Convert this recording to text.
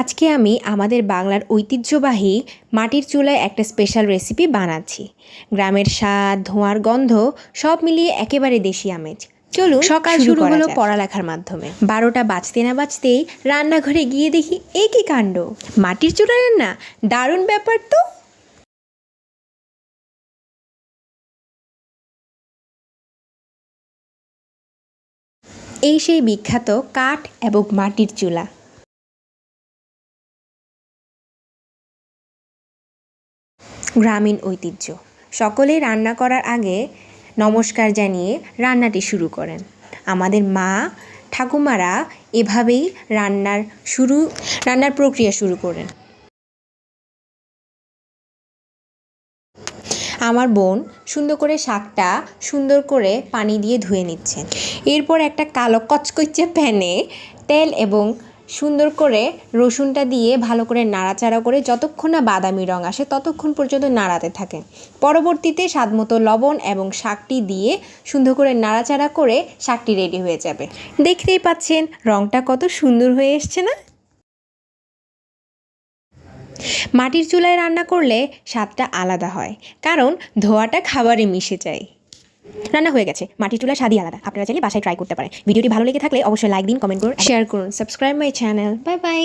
আজকে আমি আমাদের বাংলার ঐতিহ্যবাহী মাটির চুলায় একটা স্পেশাল রেসিপি বানাচ্ছি। গ্রামের স্বাদ, ধোঁয়ার গন্ধ সব মিলিয়ে একেবারে দেশি আমেজ। চলুন সকাল শুরু হলো পড়ালেখার মাধ্যমে। 12টা বাজতে না বাজতেই রান্নাঘরে গিয়ে দেখি এ কি কাণ্ড! মাটির চুলায় রান্না, দারুণ ব্যাপার তো। এই সেই বিখ্যাত কাঠ এবং মাটির চুলা। গ্রামীণ ঐতিহ্য। সকলেই রান্না করার আগে নমস্কার জানিয়ে রান্নাটি শুরু করেন। আমাদের মা ঠাকুমারা এভাবেই রান্নার প্রক্রিয়া শুরু করেন। আমার বোন সুন্দর করে শাকটা সুন্দর করে পানি দিয়ে ধুয়ে নিচ্ছেন। এরপর একটা কালো কচকচে প্যানে তেল এবং সুন্দর করে রসুনটা দিয়ে ভালো করে নাড়াচাড়া করে যতক্ষণ না বাদামি রং আসে ততক্ষণ পর্যন্ত নাড়াতে থাকে। পরবর্তীতে স্বাদমতো লবণ এবং শাকটি দিয়ে সুন্দর করে নাড়াচাড়া করে শাকটি রেডি হয়ে যাবে। দেখতেই পাচ্ছেন রংটা কত সুন্দর হয়ে এসছে না? মাটির চুলায় রান্না করলে স্বাদটা আলাদা হয়, কারণ ধোঁয়াটা খাবারে মিশে যায়। রান্না হয়ে গেছে, মাটির চুলার স্বাদই আলাদা। আপনারা চাইলে বাসায় ট্রাই করতে পারেন। ভিডিওটি ভালো লেগে থাকলে অবশ্যই লাইক দিন, কমেন্ট করুন, শেয়ার করুন, subscribe my channel. Bye bye.